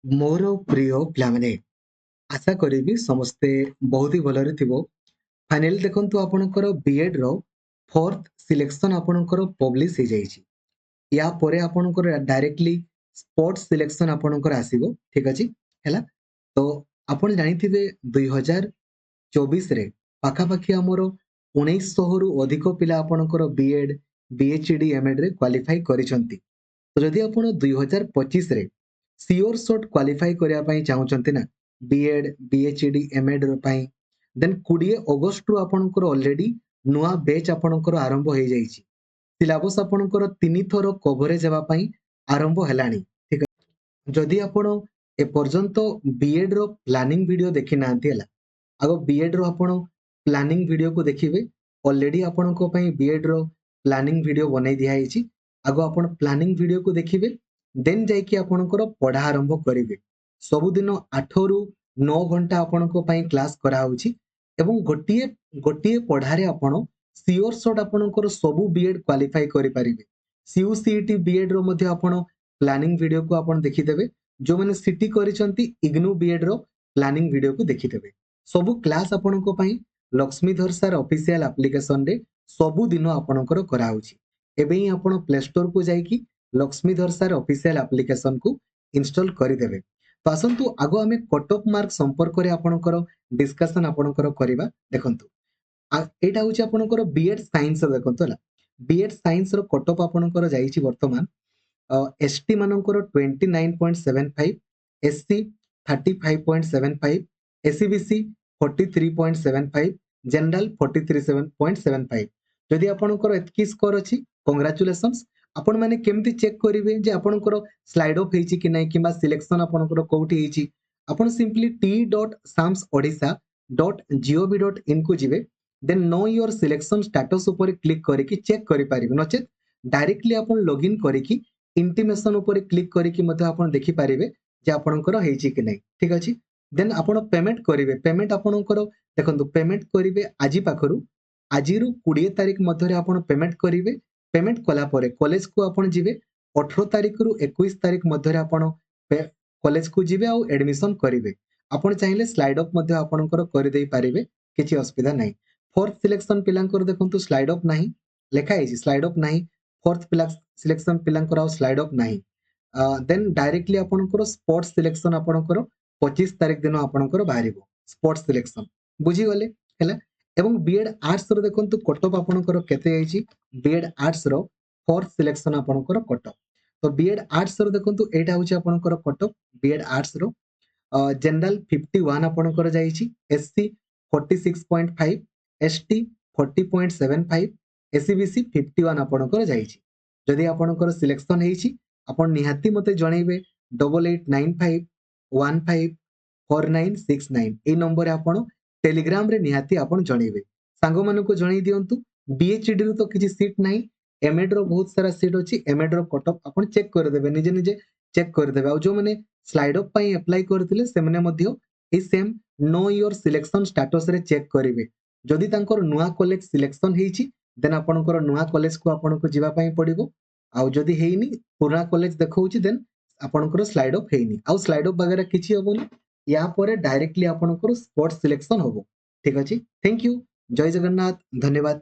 मोर प्रिय पिलामाने आशा करी समस्ते बहुत ही भलरे थिबो। फाइनली देखंतु आपणकर बीएड रो फोर्थ सिलेक्शन आपणकर पब्लिश हो जाइछि। या परे आपणकर डायरेक्टली स्पोर्ट्स सिलेक्शन आपणकर आसीबो। ठीक अछि हैला। तो आपण जानिथिबे 2024 रे पाखापाखि हमर 1900 रु अधिक पिला आपणकर बीएड बीएचडी एमएड रे क्वालिफाई करिसंती। तो जदि आपण 2025 रे सियोर शॉट क्वालिफाई करिया पई चाहुचंती ना बीएड बीएचडी एमएड रो पई देन 20 अगस्त रु आपणकर ऑलरेडी नुआ बैच आपणकर आरंभ हो जाइछि। सिलेबस आपणकर 3 थरो कवरेज हेबा पई आरंभ हेलानी। ठीक है। जदि आपण ए पर्यंत बीएड रो प्लानिंग वीडियो देखि नांती हला आगो बीएड रो आपण प्लानिंग वीडियो को देखिबे। ऑलरेडी आपणको पई बीएड रो प्लानिंग वीडियो बनै दिया आइछि। आगो आपण प्लानिंग वीडियो को देखिबे देन जाइकी आपणकर पढ़ा आरंभ करिवे। सबुदिन 8 रु 9 घंटा आपणको पई क्लास करा होछि एवं गोटिए गोटिए पढ़ारे आपण सियोर शॉट आपणकर सबु बीएड क्वालिफाई करि पारिबे। सीयूसीईटी बीएड रो मध्ये आपण प्लानिंग वीडियो को आपण देखि देबे। जो माने सीटी करिसंती इग्नू बीएड रो प्लानिंग वीडियो को देखि देबे। सबु क्लास आपणको पई लक्ष्मीधर सर ऑफिशियल एप्लीकेशन रे सबु दिन आपणकर करा होछि। एबे ही आपण प्ले स्टोर को जाइकी लक्ष्मीधर सर ऑफिशियल एप्लीकेशन को इंस्टॉल करि देबे। तो आसंतु आगो आमे कट ऑफ मार्क संपर्क रे आपणकर डिस्कशन आपणकर करिबा। देखंतु एटा होछि आपणकर बीएड साइंस देखंतु हला। बीएड साइंस रो कट ऑफ आपणकर जाइछि वर्तमान एसटी मानकर 29.75, एससी 35.75, एससीबीसी 43.75, जनरल 43.75। जदि आपणकर एतकी स्कोर अछि कांग्रेचुलेशंस। आपण माने केमती चेक करिवे जे आपणकर स्लाइड ऑफ हेछि कि नै किबा सिलेक्शन आपणकर कोठी हेछि। आपण सिंपली t.samsodisha.gov.in को जिवे then know your selection status ऊपर क्लिक करिकि चेक करि पारिबे। नचेत डायरेक्टली आपण लॉगिन करिकि इंटिमेशन ऊपर क्लिक करिकि मध्ये आपण देखि पारिबे जे आपणकर हेछि कि नै। ठीक अछि। देन आपण पेमेंट करिवे। पेमेंट आपणकर देखंतु पेमेंट करिवे आजि पाखरु आजिरु 20 तारिख मध्यरे आपण पेमेंट करिवे। पेमेंट कला परे कॉलेज को आपण जिवे 18 तारिख रु 21 तारिख मध्यरे आपण कॉलेज को जिवे आ एडमिशन करिवे। आपण चाहिले स्लाइड अप मध्ये आपणकर करि देई पारिबे किछि असुविधा नै। फोर्थ सिलेक्शन पिलांकर देखंतु स्लाइड अप नाही लेखा हेछि स्लाइड अप नाही। फोर्थ सिलेक्शन पिलांकर आ स्लाइड अप नाही। देन डायरेक्टली आपणकर स्पोर्ट्स सिलेक्शन आपणकर 25 तारिख दिन आपणकर बाहरिबो स्पोर्ट्स सिलेक्शन। बुझी गले हैला। एवं बीएड आर्ट्स रो देखंतु कट ऑफ आपणकर केते आइछि। बीएड आर्ट्स रो फोर्थ सिलेक्शन आपणकर कट ऑफ। तो बीएड आर्ट्स रो देखंतु एटा होछि आपणकर कट ऑफ बीएड आर्ट्स रो। जनरल 51 आपणकर जाइछि, एससी 46.5, एसटी 40.75, एससीबीसी 51 आपणकर जाइछि। जदि आपणकर सिलेक्शन हेछि आपण निहाती मते जणैबे 8895154969 ए नंबर रे आपण टेलीग्राम रे निहाती आपण जणैबे। सांगो मानको जणै दियंतु। बीएचडी रो तो किछि सीट नाही। एमएड रो बहुत सारा सीट अछि। एमएड रो कट ऑफ आपण चेक कर देबे निजे निजे चेक कर देबे। आ जो माने स्लाइड अप पई अप्लाई करथिले से माने मध्ये ए same know your selection status रे चेक करिवे। जदि तांकर नुआ कॉलेज सिलेक्शन हेछि देन आपणकर नुआ कॉलेज को आपणको जिबा पई पड़िबो। आ जदि हेइनी पुराना कॉलेज देखौछि देन आपणकर स्लाइड अप हेइनी आ स्लाइड अप वगैरह किछि होबोनी। या परे डायरेक्टली आपणकर स्पोर्ट्स सिलेक्शन होबो। ठीक अछि। Thank you. जय जगन्नाथ। धन्यवाद।